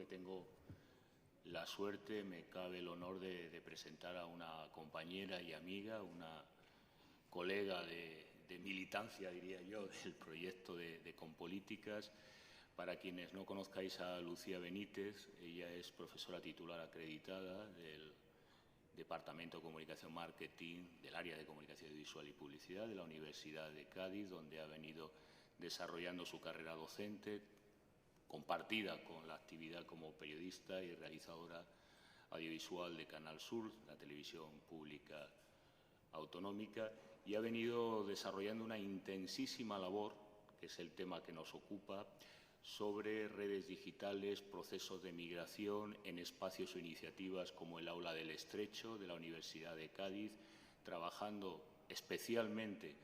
Tengo la suerte, me cabe el honor de presentar a una compañera y amiga, una colega de militancia, diría yo, del proyecto de Compolíticas. Para quienes no conozcáis a Lucía Benítez, ella es profesora titular acreditada del Departamento de Comunicación Marketing del área de Comunicación Visual y Publicidad de la Universidad de Cádiz, donde ha venido desarrollando su carrera docente, compartida con la actividad como periodista y realizadora audiovisual de Canal Sur, la televisión pública autonómica, y ha venido desarrollando una intensísima labor, que es el tema que nos ocupa, sobre redes digitales, procesos de migración en espacios o iniciativas como el Aula del Estrecho de la Universidad de Cádiz, trabajando especialmente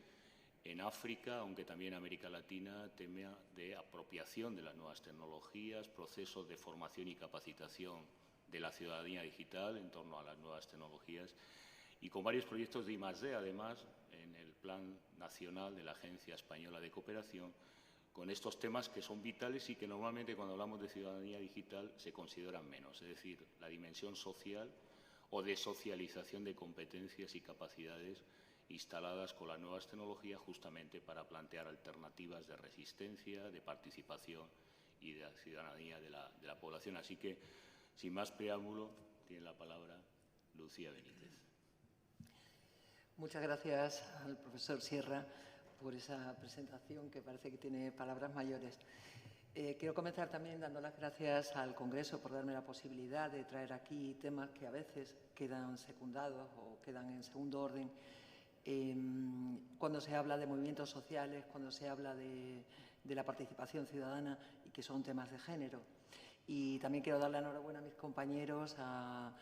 en África, aunque también en América Latina, tema de apropiación de las nuevas tecnologías, procesos de formación y capacitación de la ciudadanía digital en torno a las nuevas tecnologías y con varios proyectos de I+D, además, en el Plan Nacional de la Agencia Española de Cooperación, con estos temas que son vitales y que normalmente cuando hablamos de ciudadanía digital se consideran menos, es decir, la dimensión social o de socialización de competencias y capacidades instaladas con las nuevas tecnologías justamente para plantear alternativas de resistencia, de participación y de ciudadanía de la población. Así que, sin más preámbulo, tiene la palabra Lucía Benítez. Muchas gracias al profesor Sierra por esa presentación que parece que tiene palabras mayores. Quiero comenzar también dando las gracias al Congreso por darme la posibilidad de traer aquí temas que a veces quedan secundados o quedan en segundo orden cuando se habla de movimientos sociales, cuando se habla de la participación ciudadana y que son temas de género. Y también quiero dar la enhorabuena a mis compañeros, a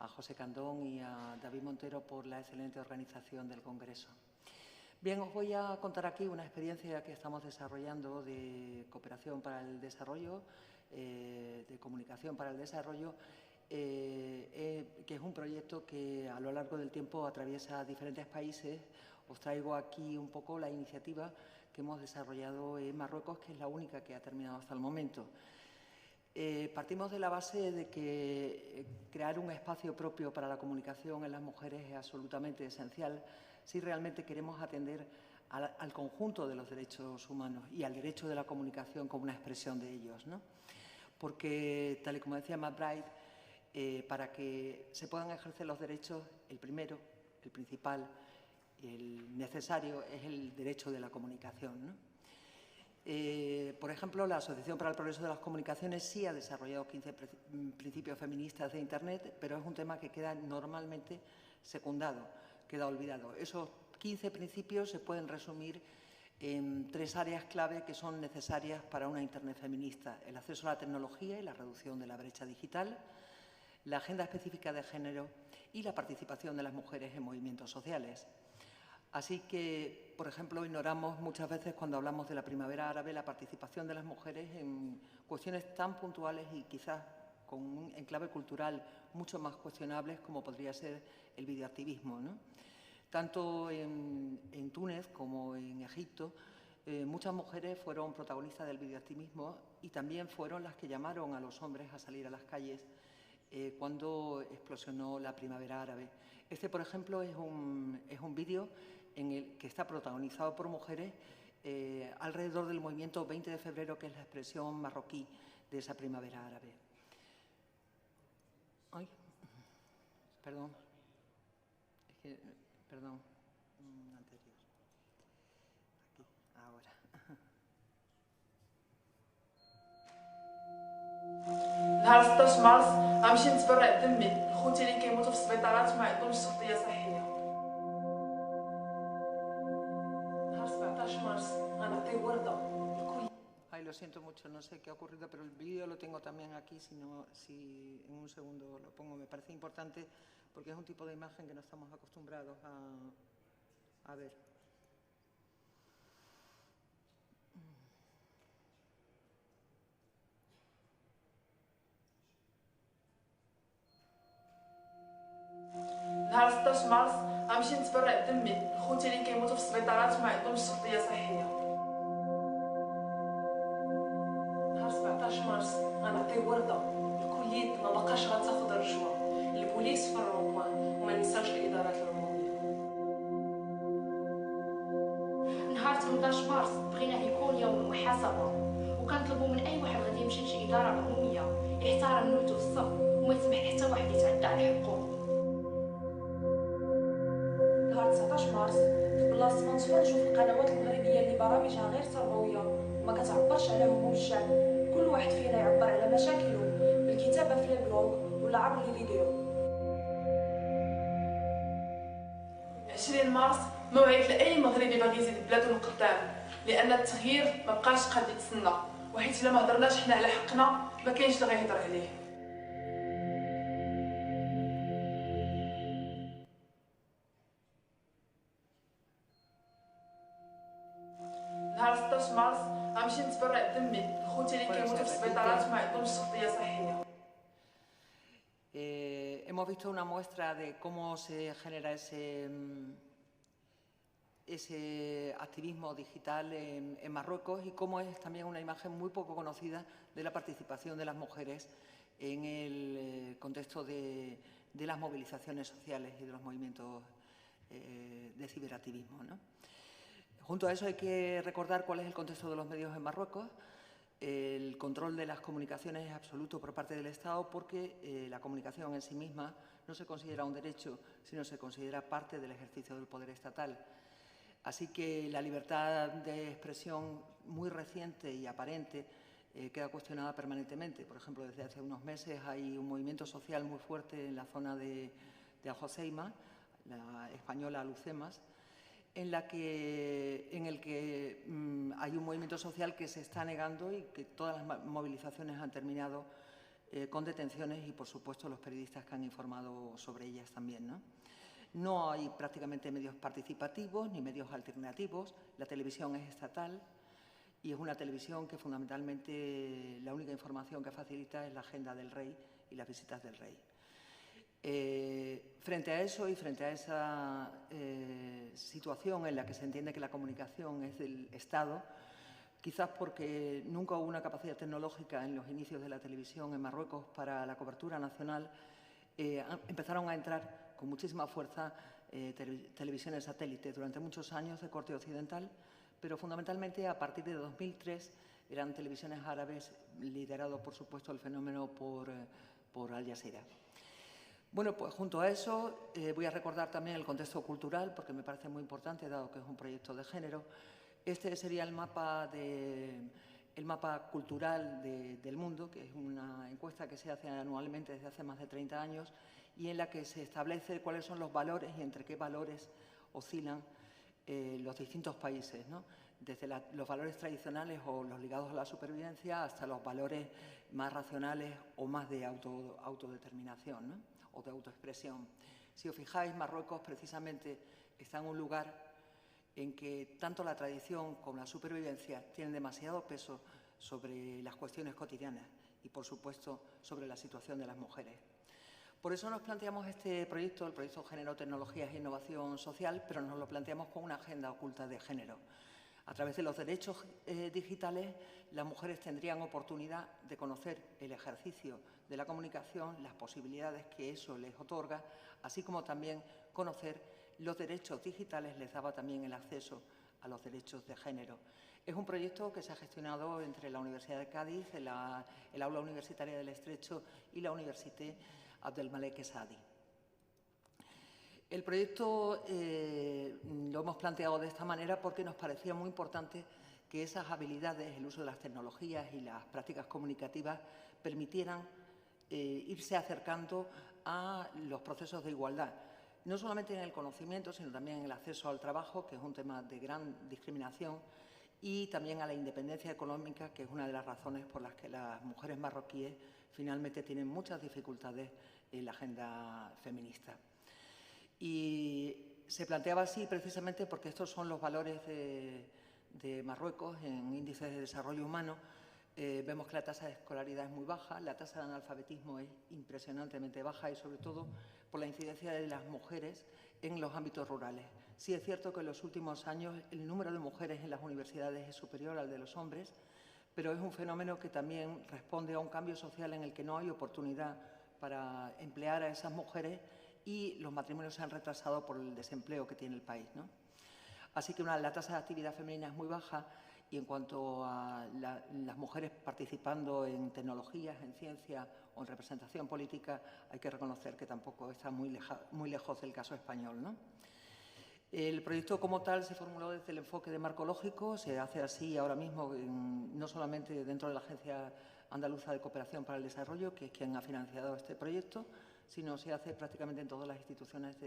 José Candón y a David Montero por la excelente organización del Congreso. Bien, os voy a contar aquí una experiencia que estamos desarrollando de cooperación para el desarrollo, de comunicación para el desarrollo, que es un proyecto que a lo largo del tiempo atraviesa diferentes países. Os traigo aquí un poco la iniciativa que hemos desarrollado en Marruecos, que es la única que ha terminado hasta el momento. Partimos de la base de que crear un espacio propio para la comunicación en las mujeres es absolutamente esencial si realmente queremos atender al conjunto de los derechos humanos y al derecho de la comunicación como una expresión de ellos, ¿no? Porque, tal y como decía McBride, para que se puedan ejercer los derechos, el primero, el principal, el necesario es el derecho de la comunicación, ¿no? Por ejemplo, la Asociación para el Progreso de las Comunicaciones sí ha desarrollado 15 principios feministas de Internet, pero es un tema que queda normalmente secundado, queda olvidado. Esos 15 principios se pueden resumir en 3 áreas clave que son necesarias para una Internet feminista: el acceso a la tecnología y la reducción de la brecha digital, la agenda específica de género y la participación de las mujeres en movimientos sociales. Así que, por ejemplo, ignoramos muchas veces cuando hablamos de la primavera árabe la participación de las mujeres en cuestiones tan puntuales y quizás con un enclave cultural mucho más cuestionables como podría ser el videoactivismo, ¿no? Tanto en Túnez como en Egipto, muchas mujeres fueron protagonistas del videoactivismo y también fueron las que llamaron a los hombres a salir a las calles cuando explosionó la primavera árabe. Este, por ejemplo, es un vídeo en el que está protagonizado por mujeres alrededor del movimiento 20 de febrero, que es la expresión marroquí de esa primavera árabe. Ay, perdón. Es que, perdón, anterior. Aquí, ahora. نهار 16 مارس غنمشي نتبرع بدمي لخوتي اللي كيموتوا في السبيطارات ما عندهمش تغطيه صحيه. نهار 17 مارس غنعطي ورده. Ay, lo siento mucho, no sé qué ha ocurrido, pero el vídeo lo tengo también aquí, si en un segundo lo pongo. Me parece importante porque es un tipo de imagen que no estamos acostumbrados a ver. نهار 16 مارس غنمشي نتبرع بدمي لخوتي اللي كيموتوا في السبيطارات ما عندهمش تغطيه صحيه. نهار 17 مارس غنعطي ورده 19 مارس بغيناه يكون يوم المحاسبة، وكنطلبوا من أي واحد غادي يمشي لشي إدارة عمومية يحترم نوتو في الصف وما يسمح حتى واحد يتعدى على حقوقه. نهار 19 مارس في بلاصة ما نتفرجوا في القنوات المغربية اللي برامجها غير تربوية وما كتعبرش على هموم الشعب، كل واحد فينا يعبر على مشاكله بالكتابة في البلوغ ولا عبر الفيديو. 20 مارس موعد لأي مغربي باغي يزيد بلادو للقدام، لأن التغيير ما بقاش قادر يتسنى، وحيت إلا ما هضرناش حنا على حقنا ما كاينش اللي غيهضر عليه. نهار 16 مارس غنمشي نتبرع دمي لخوتي اللي كيموتوا في السبيطارات وما عندهمش تغطية صحية. Hemos visto una muestra de cómo se genera ese activismo digital en Marruecos y cómo es también una imagen muy poco conocida de la participación de las mujeres en el contexto de las movilizaciones sociales y de los movimientos de ciberactivismo, ¿no? Junto a eso hay que recordar cuál es el contexto de los medios en Marruecos. El control de las comunicaciones es absoluto por parte del Estado porque la comunicación en sí misma no se considera un derecho, sino se considera parte del ejercicio del poder estatal. Así que la libertad de expresión muy reciente y aparente queda cuestionada permanentemente. Por ejemplo, desde hace unos meses hay un movimiento social muy fuerte en la zona de Al Hoceima, la española Alucemas, en el que hay un movimiento social que se está negando y que todas las movilizaciones han terminado con detenciones y, por supuesto, los periodistas que han informado sobre ellas también, ¿no? No hay prácticamente medios participativos ni medios alternativos. La televisión es estatal y es una televisión que fundamentalmente la única información que facilita es la agenda del rey y las visitas del rey. Frente a eso y frente a esa situación en la que se entiende que la comunicación es del Estado, quizás porque nunca hubo una capacidad tecnológica en los inicios de la televisión en Marruecos para la cobertura nacional, empezaron a entrar con muchísima fuerza televisiones satélites durante muchos años de corte occidental, pero fundamentalmente a partir de 2003 eran televisiones árabes, liderado por supuesto el fenómeno por Al Jazeera. Bueno, pues junto a eso voy a recordar también el contexto cultural, porque me parece muy importante, dado que es un proyecto de género. Este sería el mapa cultural del mundo, que es una encuesta que se hace anualmente desde hace más de 30 años y en la que se establece cuáles son los valores y entre qué valores oscilan los distintos países, ¿no? Desde los valores tradicionales o los ligados a la supervivencia hasta los valores más racionales o más de autodeterminación, ¿no? O de autoexpresión. Si os fijáis, Marruecos precisamente está en un lugar en que tanto la tradición como la supervivencia tienen demasiado peso sobre las cuestiones cotidianas y, por supuesto, sobre la situación de las mujeres. Por eso nos planteamos este proyecto, el proyecto Género, Tecnologías e Innovación Social, pero nos lo planteamos con una agenda oculta de género. A través de los derechos digitales, las mujeres tendrían oportunidad de conocer el ejercicio de la comunicación, las posibilidades que eso les otorga, así como también conocer los derechos digitales les daba también el acceso a los derechos de género. Es un proyecto que se ha gestionado entre la Universidad de Cádiz, el Aula Universitaria del Estrecho y la Université Abdelmalek Saadi. El proyecto lo hemos planteado de esta manera porque nos parecía muy importante que esas habilidades, el uso de las tecnologías y las prácticas comunicativas permitieran irse acercando a los procesos de igualdad, no solamente en el conocimiento, sino también en el acceso al trabajo, que es un tema de gran discriminación, y también a la independencia económica, que es una de las razones por las que las mujeres marroquíes finalmente tienen muchas dificultades en la agenda feminista. Y se planteaba así precisamente porque estos son los valores de Marruecos en índices de desarrollo humano. Vemos que la tasa de escolaridad es muy baja, la tasa de analfabetismo es impresionantemente baja y, sobre todo, por la incidencia de las mujeres en los ámbitos rurales. Sí es cierto que en los últimos años el número de mujeres en las universidades es superior al de los hombres, pero es un fenómeno que también responde a un cambio social en el que no hay oportunidad para emplear a esas mujeres y los matrimonios se han retrasado por el desempleo que tiene el país, ¿no? Así que la tasa de actividad femenina es muy baja y en cuanto a las mujeres participando en tecnologías, en ciencia o en representación política, hay que reconocer que tampoco está muy lejos del caso español, ¿no? El proyecto como tal se formuló desde el enfoque de marco lógico, se hace así ahora mismo, no solamente dentro de la Agencia Andaluza de Cooperación para el Desarrollo, que es quien ha financiado este proyecto, sino se hace prácticamente en todas las instituciones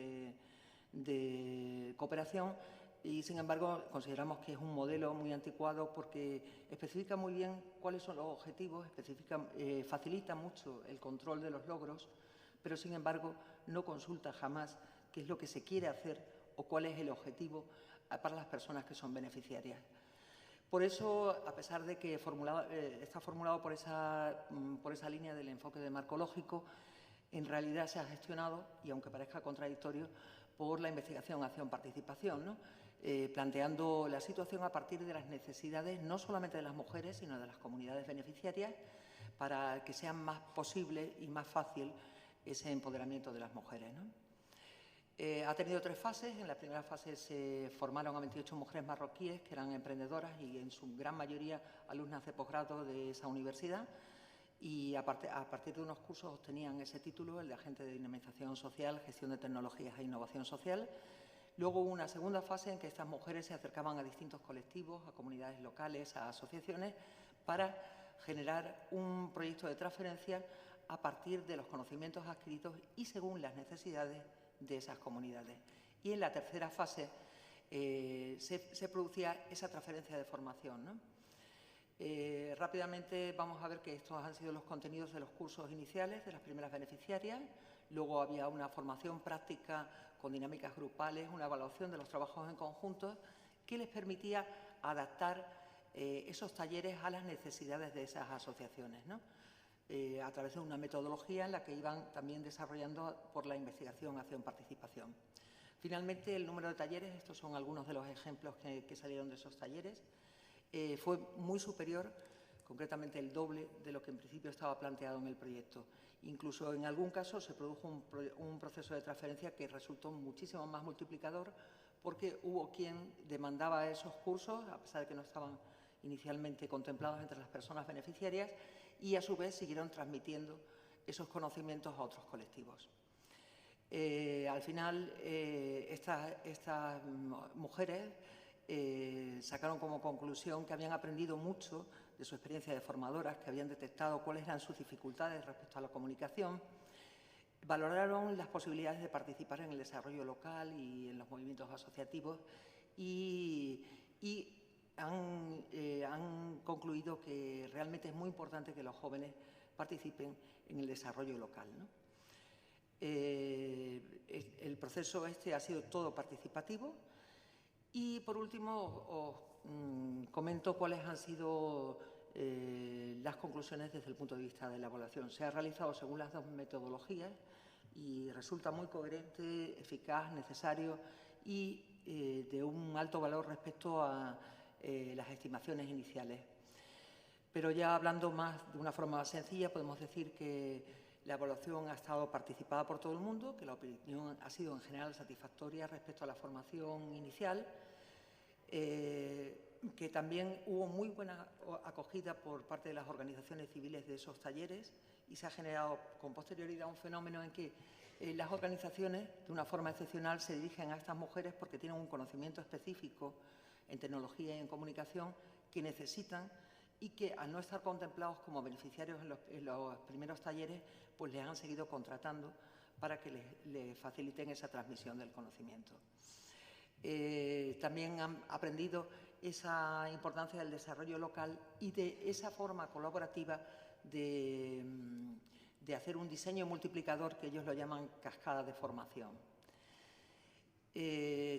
de cooperación y, sin embargo, consideramos que es un modelo muy anticuado porque especifica muy bien cuáles son los objetivos, facilita mucho el control de los logros, pero, sin embargo, no consulta jamás qué es lo que se quiere hacer o cuál es el objetivo para las personas que son beneficiarias. Por eso, a pesar de que está formulado por esa línea del enfoque de marco lógico, en realidad se ha gestionado, y aunque parezca contradictorio, por la investigación, acción, participación, ¿no? Planteando la situación a partir de las necesidades no solamente de las mujeres, sino de las comunidades beneficiarias, para que sea más posible y más fácil ese empoderamiento de las mujeres, ¿no? Ha tenido 3 fases. En la primera fase se formaron a 28 mujeres marroquíes que eran emprendedoras y en su gran mayoría alumnas de posgrado de esa universidad y a partir de unos cursos obtenían ese título, el de agente de dinamización social, gestión de tecnologías e innovación social. Luego hubo una segunda fase en que estas mujeres se acercaban a distintos colectivos, a comunidades locales, a asociaciones, para generar un proyecto de transferencia a partir de los conocimientos adquiridos y según las necesidades de esas comunidades. Y en la tercera fase se producía esa transferencia de formación, ¿no? Rápidamente vamos a ver que estos han sido los contenidos de los cursos iniciales de las primeras beneficiarias. Luego había una formación práctica con dinámicas grupales, una evaluación de los trabajos en conjunto que les permitía adaptar esos talleres a las necesidades de esas asociaciones, ¿no? A través de una metodología en la que iban también desarrollando por la investigación, acción, participación. Finalmente, el número de talleres, estos son algunos de los ejemplos que salieron de esos talleres, fue muy superior, concretamente el doble de lo que en principio estaba planteado en el proyecto. Incluso en algún caso se produjo un proceso de transferencia que resultó muchísimo más multiplicador porque hubo quien demandaba esos cursos, a pesar de que no estaban inicialmente contemplados entre las personas beneficiarias, y a su vez siguieron transmitiendo esos conocimientos a otros colectivos. Al final, estas mujeres sacaron como conclusión que habían aprendido mucho de su experiencia de formadoras, que habían detectado cuáles eran sus dificultades respecto a la comunicación, valoraron las posibilidades de participar en el desarrollo local y en los movimientos asociativos y han concluido que realmente es muy importante que los jóvenes participen en el desarrollo local, ¿no? El proceso ha sido todo participativo y, por último, os comento cuáles han sido las conclusiones desde el punto de vista de la evaluación. Se ha realizado según las 2 metodologías y resulta muy coherente, eficaz, necesario y de un alto valor respecto a las estimaciones iniciales. Pero ya hablando de una forma más sencilla, podemos decir que la evaluación ha estado participada por todo el mundo, que la opinión ha sido en general satisfactoria respecto a la formación inicial, que también hubo muy buena acogida por parte de las organizaciones civiles de esos talleres y se ha generado con posterioridad un fenómeno en que las organizaciones, de una forma excepcional, se dirigen a estas mujeres porque tienen un conocimiento específico en tecnología y en comunicación que necesitan y que, al no estar contemplados como beneficiarios en los primeros talleres, pues les han seguido contratando para que les faciliten esa transmisión del conocimiento. También han aprendido esa importancia del desarrollo local y de esa forma colaborativa de hacer un diseño multiplicador que ellos lo llaman cascada de formación.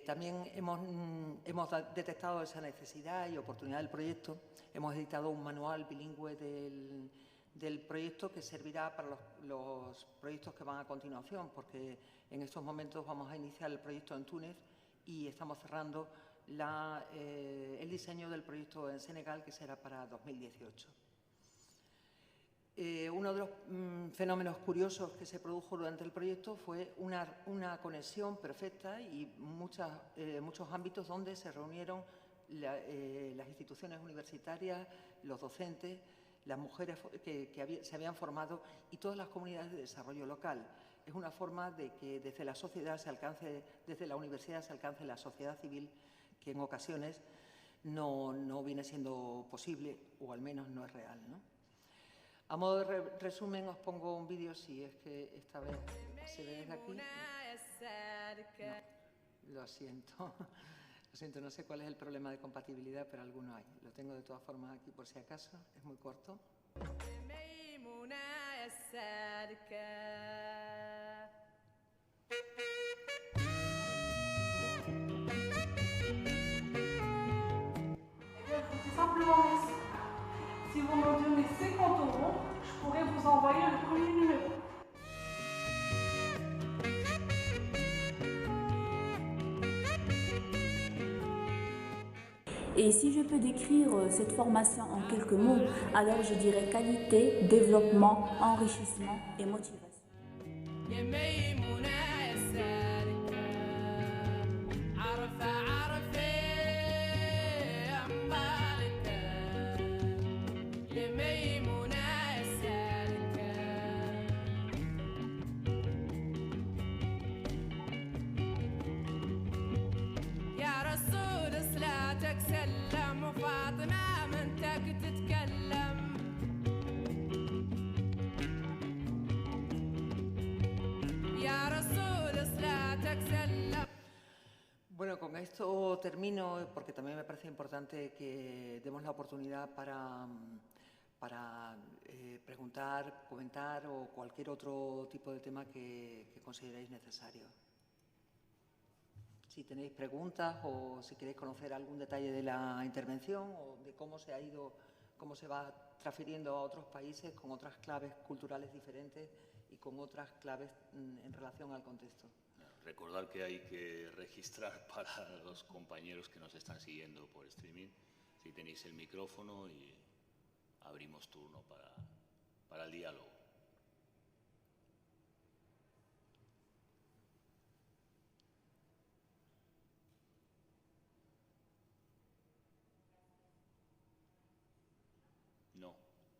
También hemos detectado esa necesidad y oportunidad del proyecto. Hemos editado un manual bilingüe del proyecto que servirá para los proyectos que van a continuación, porque en estos momentos vamos a iniciar el proyecto en Túnez y estamos cerrando el diseño del proyecto en Senegal, que será para 2018. Uno de los fenómenos curiosos que se produjo durante el proyecto fue una conexión perfecta y muchos ámbitos donde se reunieron las instituciones universitarias, los docentes, las mujeres que se habían formado y todas las comunidades de desarrollo local. Es una forma de que desde la sociedad se alcance, desde la universidad se alcance la sociedad civil, que en ocasiones no viene siendo posible o al menos no es real, ¿no? A modo de resumen, os pongo un vídeo, si es que esta vez se ve desde aquí. No, lo siento. Lo siento, no sé cuál es el problema de compatibilidad, pero alguno hay. Lo tengo de todas formas aquí por si acaso. Es muy corto. Si vous me donnez 50 €, je pourrais vous envoyer le premier numéro. Et si je peux décrire cette formation en quelques mots, alors je dirais qualité, développement, enrichissement et motivation. Bueno, con esto termino porque también me parece importante que demos la oportunidad para preguntar, comentar o cualquier otro tipo de tema que consideréis necesario. Si tenéis preguntas o si queréis conocer algún detalle de la intervención o de cómo se ha ido, cómo se va transfiriendo a otros países con otras claves culturales diferentes y con otras claves en relación al contexto. Recordar que hay que registrar para los compañeros que nos están siguiendo por streaming, si tenéis el micrófono y abrimos turno para el diálogo. No,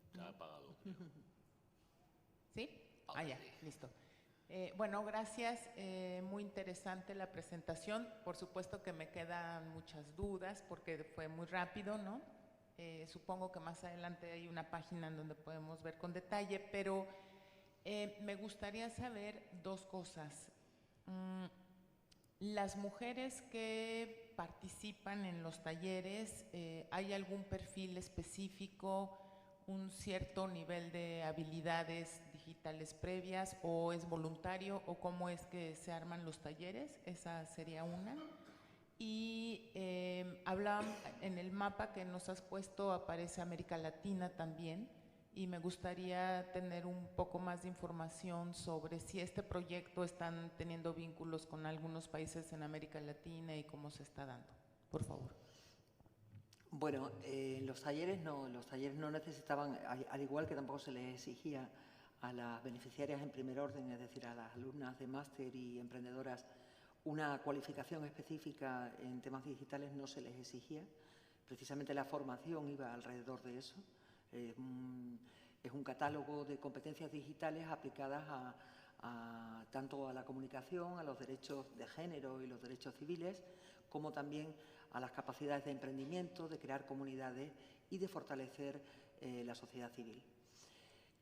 está apagado. ¿Sí? Ah, ya, listo. Bueno, gracias. Muy interesante la presentación. Por supuesto que me quedan muchas dudas porque fue muy rápido, ¿no? Supongo que más adelante hay una página en donde podemos ver con detalle, pero me gustaría saber dos cosas. Las mujeres que participan en los talleres, ¿hay algún perfil específico, un cierto nivel de habilidades digitales previas o es voluntario o cómo es que se arman los talleres? Esa sería una. Y hablaban en el mapa que nos has puesto, aparece América Latina también y me gustaría tener un poco más de información sobre si este proyecto están teniendo vínculos con algunos países en América Latina y cómo se está dando. Por favor. Bueno, los talleres no necesitaban, al igual que tampoco se les exigía a las beneficiarias en primer orden, es decir, a las alumnas de máster y emprendedoras, una cualificación específica en temas digitales no se les exigía. Precisamente la formación iba alrededor de eso. Es un catálogo de competencias digitales aplicadas tanto a la comunicación, a los derechos de género y los derechos civiles, como también a las capacidades de emprendimiento, de crear comunidades y de fortalecer la sociedad civil.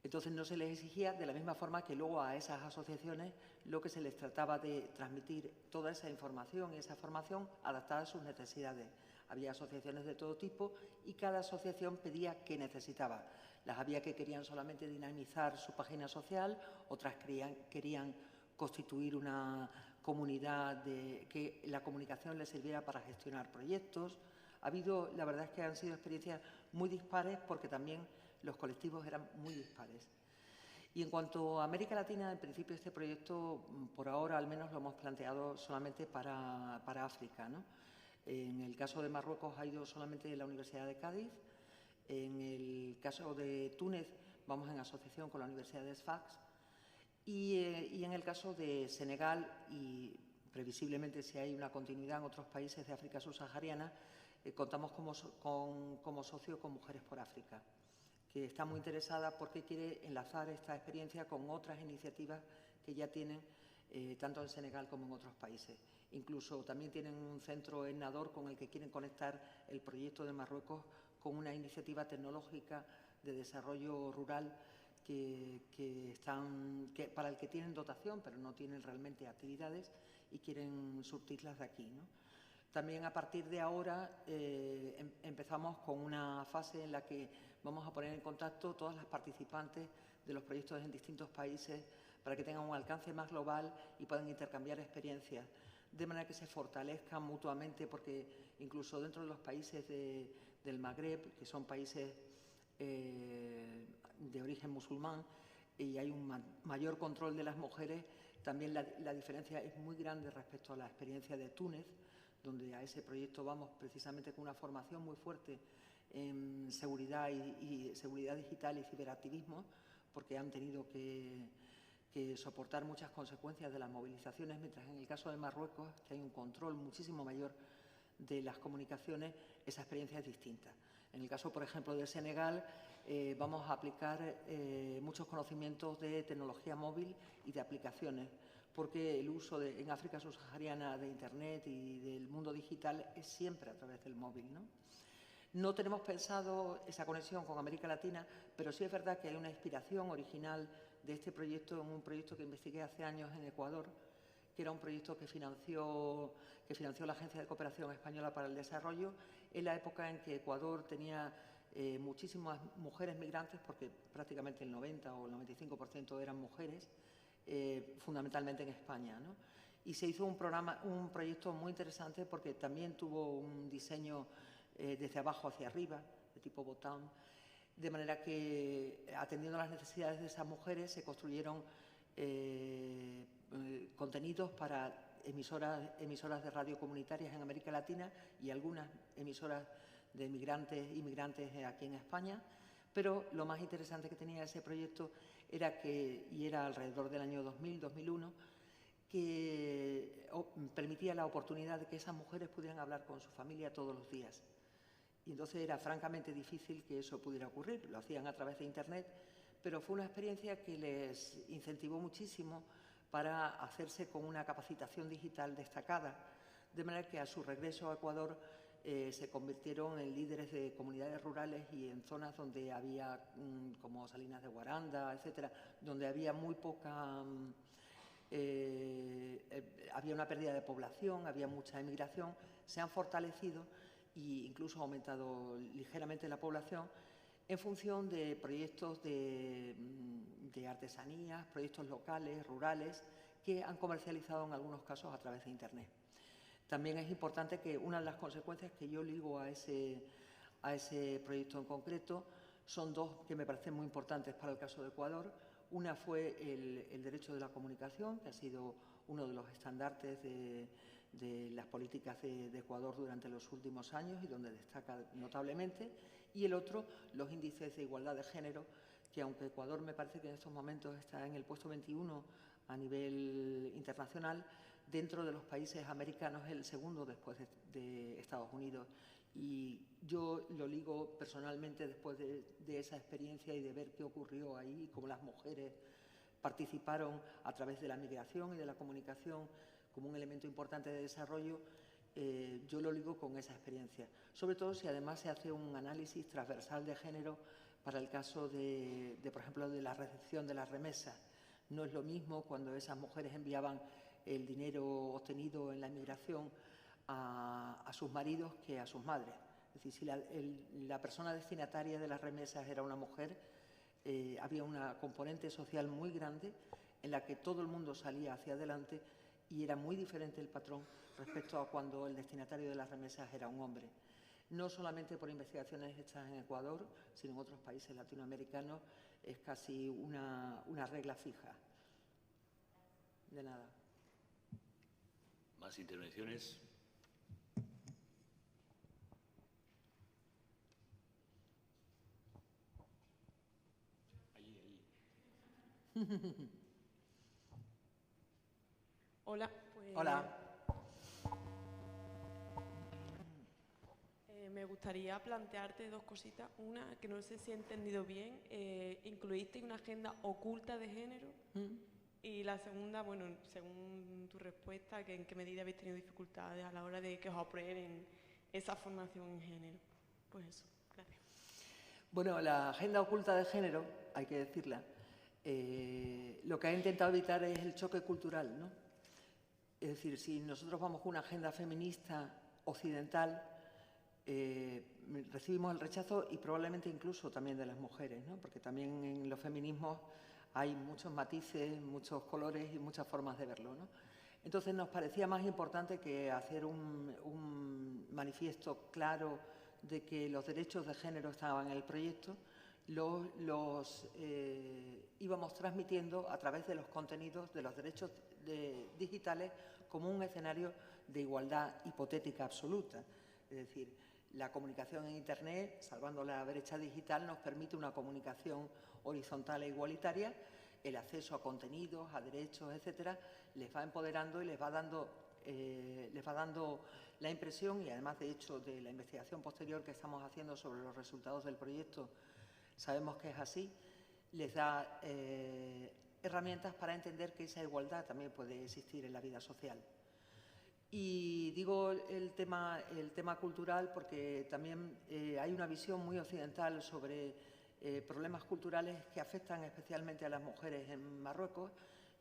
Entonces no se les exigía, de la misma forma que luego a esas asociaciones lo que se les trataba de transmitir toda esa información y esa formación adaptada a sus necesidades. Había asociaciones de todo tipo y cada asociación pedía qué necesitaba. Las había que querían solamente dinamizar su página social, otras querían constituir una comunidad que la comunicación les sirviera para gestionar proyectos. La verdad es que han sido experiencias muy dispares porque también los colectivos eran muy dispares. Y en cuanto a América Latina, en principio este proyecto, por ahora al menos lo hemos planteado solamente para África, ¿no? En el caso de Marruecos ha ido solamente la Universidad de Cádiz. En el caso de Túnez vamos en asociación con la Universidad de Sfax. Y en el caso de Senegal, y previsiblemente si hay una continuidad en otros países de África subsahariana, contamos como socio con Mujeres por África, que está muy interesada porque quiere enlazar esta experiencia con otras iniciativas que ya tienen tanto en Senegal como en otros países. Incluso también tienen un centro en Nador con el que quieren conectar el proyecto de Marruecos con una iniciativa tecnológica de desarrollo rural para el que tienen dotación, pero no tienen realmente actividades y quieren surtirlas de aquí, ¿no? También a partir de ahora empezamos con una fase en la que vamos a poner en contacto todas las participantes de los proyectos en distintos países para que tengan un alcance más global y puedan intercambiar experiencias, de manera que se fortalezcan mutuamente, porque incluso dentro de los países del Magreb, que son países de origen musulmán, y hay un mayor control de las mujeres, también la diferencia es muy grande respecto a la experiencia de Túnez, donde a ese proyecto vamos precisamente con una formación muy fuerte en seguridad y seguridad digital y ciberactivismo, porque han tenido que soportar muchas consecuencias de las movilizaciones, mientras en el caso de Marruecos, que hay un control muchísimo mayor de las comunicaciones, esa experiencia es distinta. En el caso, por ejemplo, de Senegal, vamos a aplicar muchos conocimientos de tecnología móvil y de aplicaciones, porque el uso en África subsahariana de Internet y del mundo digital es siempre a través del móvil, ¿no? No tenemos pensado esa conexión con América Latina, pero sí es verdad que hay una inspiración original de este proyecto en un proyecto que investigué hace años en Ecuador, que era un proyecto que financió la Agencia de Cooperación Española para el Desarrollo, en la época en que Ecuador tenía muchísimas mujeres migrantes, porque prácticamente el 90 o el 95% eran mujeres, fundamentalmente en España, ¿no? Y se hizo un proyecto muy interesante porque también tuvo un diseño desde abajo hacia arriba, de tipo bottom, de manera que, atendiendo a las necesidades de esas mujeres, se construyeron contenidos para emisoras de radio comunitarias en América Latina y algunas emisoras de inmigrantes aquí en España. Pero lo más interesante que tenía ese proyecto era y era alrededor del año 2000-2001, que permitía la oportunidad de que esas mujeres pudieran hablar con su familia todos los días. Y entonces era francamente difícil que eso pudiera ocurrir. Lo hacían a través de Internet, pero fue una experiencia que les incentivó muchísimo para hacerse con una capacitación digital destacada, de manera que a su regreso a Ecuador se convirtieron en líderes de comunidades rurales y en zonas donde había, como Salinas de Guaranda, etcétera, donde había muy poca... había una pérdida de población, había mucha emigración, se han fortalecido e incluso ha aumentado ligeramente la población en función de proyectos de artesanías, proyectos locales, rurales, que han comercializado en algunos casos a través de Internet. También es importante que una de las consecuencias que yo ligo a ese proyecto en concreto son dos que me parecen muy importantes para el caso de Ecuador. Una fue el derecho de la comunicación, que ha sido uno de los estandartes de las políticas de Ecuador durante los últimos años y donde destaca notablemente. Y el otro, los índices de igualdad de género, que aunque Ecuador me parece que en estos momentos está en el puesto 21 a nivel internacional, dentro de los países americanos es el segundo después de Estados Unidos. Y yo lo ligo personalmente después de esa experiencia y de ver qué ocurrió ahí, cómo las mujeres participaron a través de la migración y de la comunicación como un elemento importante de desarrollo. Yo lo ligo con esa experiencia, sobre todo si además se hace un análisis transversal de género para el caso por ejemplo, de la recepción de las remesas. No es lo mismo cuando esas mujeres enviaban el dinero obtenido en la inmigración a sus maridos que a sus madres. Es decir, si la persona destinataria de las remesas era una mujer, había una componente social muy grande en la que todo el mundo salía hacia adelante y era muy diferente el patrón respecto a cuando el destinatario de las remesas era un hombre. No solamente por investigaciones hechas en Ecuador, sino en otros países latinoamericanos, es casi una regla fija. De nada. ¿Más intervenciones? Hola. Pues, Hola. Me gustaría plantearte dos cositas. Una, que no sé si he entendido bien, incluiste una agenda oculta de género. Y la segunda, bueno, según tu respuesta, que en qué medida habéis tenido dificultades a la hora de que os aprueben esa formación en género. Pues eso, gracias. Bueno, la agenda oculta de género, hay que decirla, lo que ha intentado evitar es el choque cultural, ¿no? Es decir, si nosotros vamos con una agenda feminista occidental, recibimos el rechazo y probablemente incluso también de las mujeres, ¿no? Porque también en los feminismos hay muchos matices, muchos colores y muchas formas de verlo, ¿no? Entonces nos parecía más importante que hacer un manifiesto claro de que los derechos de género estaban en el proyecto, los íbamos transmitiendo a través de los contenidos de los derechos digitales como un escenario de igualdad hipotética absoluta. Es decir, la comunicación en Internet, salvando la brecha digital, nos permite una comunicación horizontal e igualitaria. El acceso a contenidos, a derechos, etcétera, les va empoderando y les va dando la impresión, y además, de hecho, de la investigación posterior que estamos haciendo sobre los resultados del proyecto, sabemos que es así, les da herramientas para entender que esa igualdad también puede existir en la vida social. Y digo el tema cultural porque también hay una visión muy occidental sobre problemas culturales que afectan especialmente a las mujeres en Marruecos,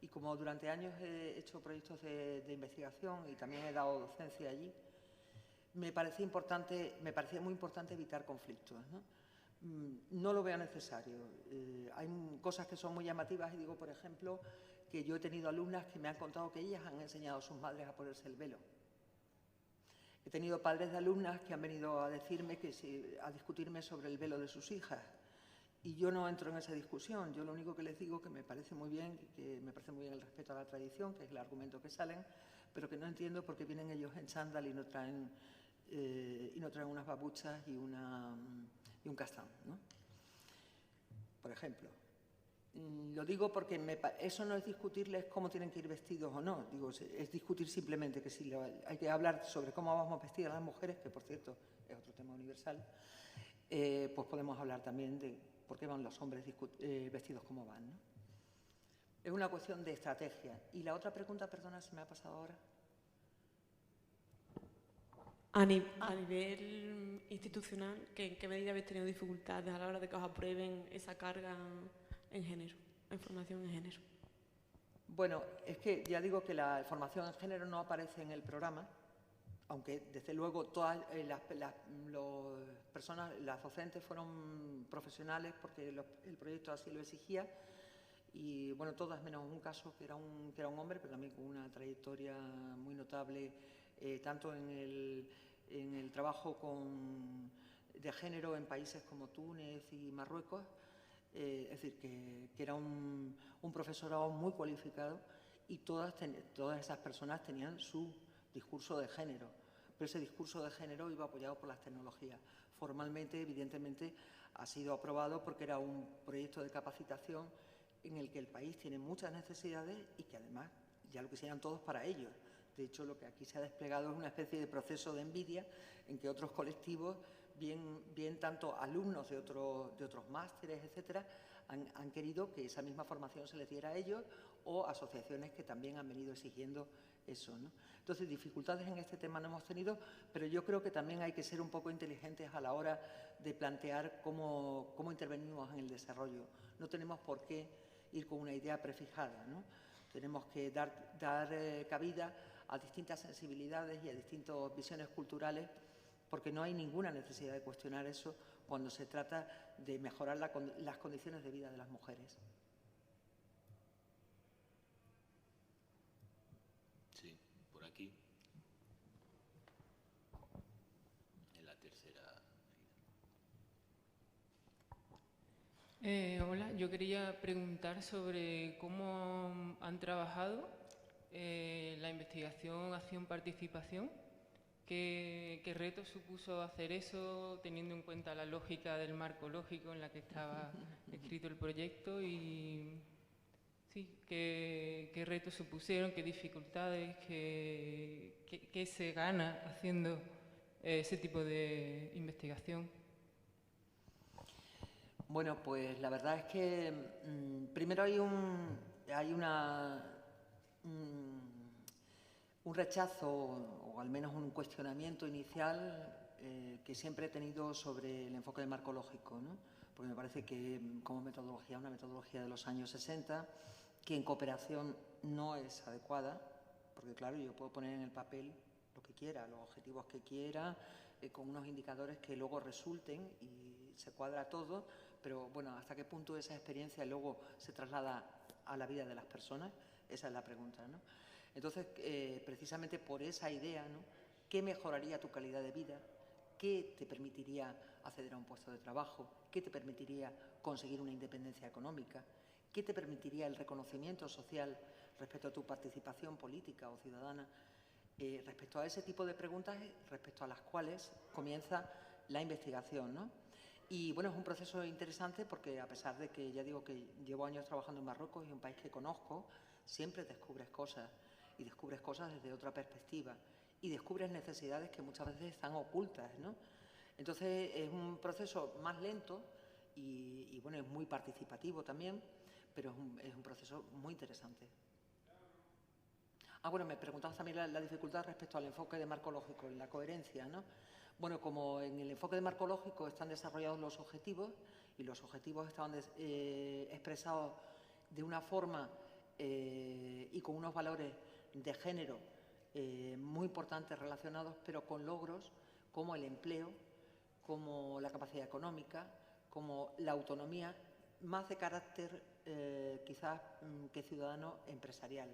y como durante años he hecho proyectos de investigación y también he dado docencia allí, me parecía muy importante evitar conflictos, ¿no? No lo veo necesario. Hay cosas que son muy llamativas y digo, por ejemplo, que yo he tenido alumnas que me han contado que ellas han enseñado a sus madres a ponerse el velo. He tenido padres de alumnas que han venido a decirme a discutirme sobre el velo de sus hijas. Y yo no entro en esa discusión. Yo lo único que les digo que me parece muy bien, el respeto a la tradición, que es el argumento que salen, pero que no entiendo por qué vienen ellos en chándal y no traen unas babuchas y un castán, ¿no? Por ejemplo. Lo digo porque eso no es discutirles cómo tienen que ir vestidos o no. Digo, es discutir simplemente que si hay que hablar sobre cómo vamos vestidas las mujeres, que por cierto es otro tema universal, pues podemos hablar también de por qué van los hombres vestidos como van, ¿no? Es una cuestión de estrategia. Y la otra pregunta, perdona, se me ha pasado ahora. A nivel institucional, ¿en qué medida habéis tenido dificultades a la hora de que os aprueben esa carga en género, en formación en género? Bueno, es que ya digo que la formación en género no aparece en el programa, aunque desde luego todas las docentes fueron profesionales porque el proyecto así lo exigía, y bueno, todas menos un caso que era un hombre, pero también con una trayectoria muy notable, tanto en el trabajo de género en países como Túnez y Marruecos. Es decir, que era un profesorado muy cualificado, y todas esas personas tenían su discurso de género, pero ese discurso de género iba apoyado por las tecnologías. Formalmente, evidentemente, ha sido aprobado porque era un proyecto de capacitación en el que el país tiene muchas necesidades y que además ya lo quisieran todos para ellos. De hecho, lo que aquí se ha desplegado es una especie de proceso de envidia en que otros colectivos, bien tanto alumnos de otros másteres, etcétera, han querido que esa misma formación se les diera a ellos, o asociaciones que también han venido exigiendo eso, ¿no? Entonces, dificultades en este tema no hemos tenido, pero yo creo que también hay que ser un poco inteligentes a la hora de plantear cómo intervenimos en el desarrollo. No tenemos por qué ir con una idea prefijada, ¿no? Tenemos que dar cabida a distintas sensibilidades y a distintas visiones culturales, porque no hay ninguna necesidad de cuestionar eso cuando se trata de mejorar las condiciones de vida de las mujeres. Sí, por aquí. En la tercera fila. Hola, yo quería preguntar sobre cómo han trabajado la investigación, acción, participación. ¿Qué reto supuso hacer eso, teniendo en cuenta la lógica del marco lógico en la que estaba escrito el proyecto? Y Sí, ¿qué retos supusieron, qué dificultades, qué se gana haciendo ese tipo de investigación? Bueno, pues la verdad es que primero hay un rechazo o al menos un cuestionamiento inicial que siempre he tenido sobre el enfoque del marco lógico, ¿no? Porque me parece que como metodología, una metodología de los años 60, que en cooperación no es adecuada, porque claro, yo puedo poner en el papel lo que quiera, los objetivos que quiera, con unos indicadores que luego resulten y se cuadra todo, pero bueno, ¿hasta qué punto esa experiencia luego se traslada a la vida de las personas? Esa es la pregunta, ¿no? Entonces, precisamente por esa idea, ¿no? ¿Qué mejoraría tu calidad de vida? ¿Qué te permitiría acceder a un puesto de trabajo? ¿Qué te permitiría conseguir una independencia económica? ¿Qué te permitiría el reconocimiento social respecto a tu participación política o ciudadana? Respecto a ese tipo de preguntas, respecto a las cuales comienza la investigación, ¿no? Y bueno, es un proceso interesante porque a pesar de que ya digo que llevo años trabajando en Marruecos y un país que conozco, siempre descubres cosas y descubres cosas desde otra perspectiva y descubres necesidades que muchas veces están ocultas, ¿no? Entonces es un proceso más lento y bueno, es muy participativo también, pero es un proceso muy interesante. Bueno, me preguntabas también la dificultad respecto al enfoque de marco lógico, en la coherencia, ¿no? Bueno, como en el enfoque de marco lógico están desarrollados los objetivos y los objetivos estaban expresados de una forma y con unos valores de género muy importantes relacionados, pero con logros como el empleo, como la capacidad económica, como la autonomía, más de carácter quizás que ciudadano empresarial.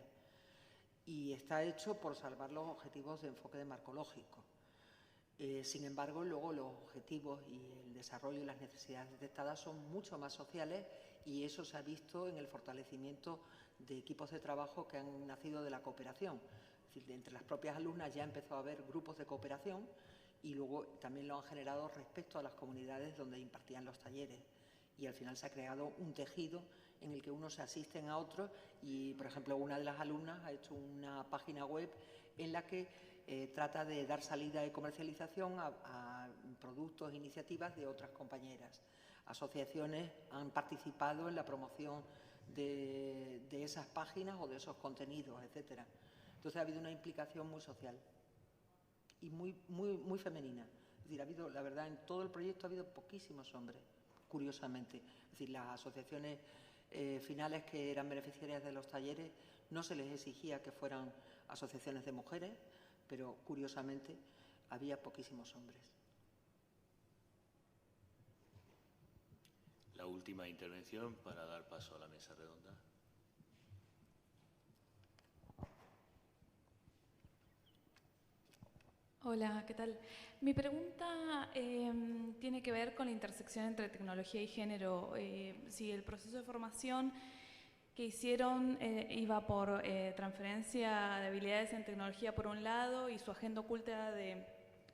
Y está hecho por salvar los objetivos de enfoque de marco lógico. Sin embargo, luego los objetivos y el desarrollo y las necesidades detectadas son mucho más sociales y eso se ha visto en el fortalecimiento de equipos de trabajo que han nacido de la cooperación. Es decir, entre las propias alumnas ya empezó a haber grupos de cooperación y luego también lo han generado respecto a las comunidades donde impartían los talleres. Y al final se ha creado un tejido en el que unos se asisten a otros y, por ejemplo, una de las alumnas ha hecho una página web en la que trata de dar salida y comercialización a productos e iniciativas de otras compañeras. Asociaciones han participado en la promoción de esas páginas o de esos contenidos, etcétera. Entonces ha habido una implicación muy social y muy femenina. Es decir, ha habido, la verdad, en todo el proyecto ha habido poquísimos hombres, curiosamente. Es decir, las asociaciones finales que eran beneficiarias de los talleres no se les exigía que fueran asociaciones de mujeres, pero curiosamente había poquísimos hombres. La última intervención para dar paso a la mesa redonda. Hola, ¿qué tal? Mi pregunta tiene que ver con la intersección entre tecnología y género. Si el proceso de formación que hicieron iba por transferencia de habilidades en tecnología por un lado y su agenda oculta de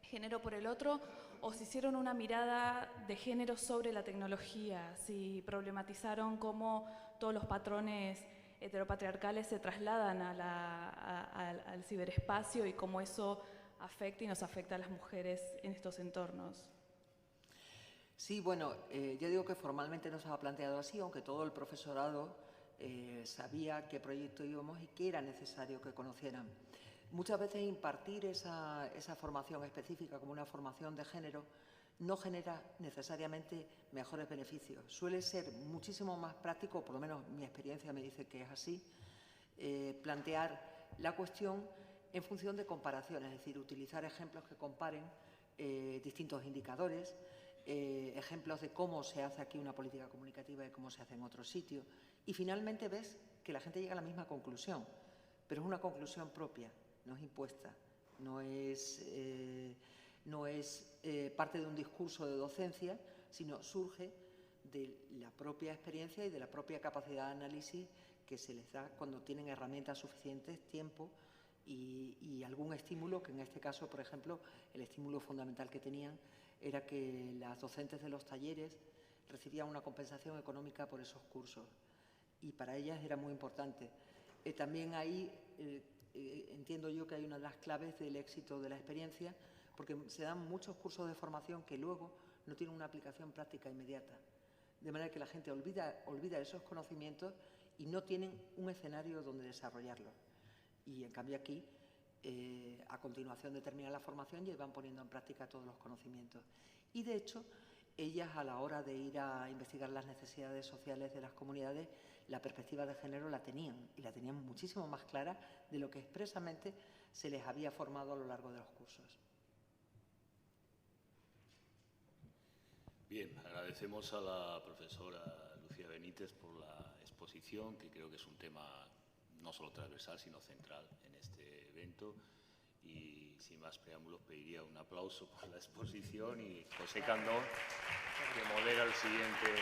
género por el otro, o si hicieron una mirada de género sobre la tecnología, si problematizaron cómo todos los patrones heteropatriarcales se trasladan al ciberespacio y cómo eso afecta y nos afecta a las mujeres en estos entornos. Sí, bueno, ya digo que formalmente no se ha planteado así, aunque todo el profesorado sabía qué proyecto íbamos y qué era necesario que conocieran. Muchas veces impartir esa formación específica como una formación de género no genera necesariamente mejores beneficios. Suele ser muchísimo más práctico, por lo menos mi experiencia me dice que es así, plantear la cuestión en función de comparaciones, es decir, utilizar ejemplos que comparen distintos indicadores, ejemplos de cómo se hace aquí una política comunicativa y cómo se hace en otros sitios. Y finalmente ves que la gente llega a la misma conclusión, pero es una conclusión propia, no es impuesta, no es parte de un discurso de docencia, sino surge de la propia experiencia y de la propia capacidad de análisis que se les da cuando tienen herramientas suficientes, tiempo y algún estímulo, que en este caso, por ejemplo, el estímulo fundamental que tenían era que las docentes de los talleres recibían una compensación económica por esos cursos. y para ellas era muy importante. También ahí entiendo yo que hay una de las claves del éxito de la experiencia, porque se dan muchos cursos de formación que luego no tienen una aplicación práctica inmediata. De manera que la gente olvida esos conocimientos y no tienen un escenario donde desarrollarlos. Y en cambio aquí, a continuación de terminar la formación, ya van poniendo en práctica todos los conocimientos. Y de hecho, ellas a la hora de ir a investigar las necesidades sociales de las comunidades, la perspectiva de género la tenían, y la tenían muchísimo más clara de lo que expresamente se les había formado a lo largo de los cursos. Bien, agradecemos a la profesora Lucía Benítez por la exposición, que creo que es un tema no solo transversal, sino central en este evento. Y sin más preámbulos, pediría un aplauso por la exposición y José Candón, que modera el siguiente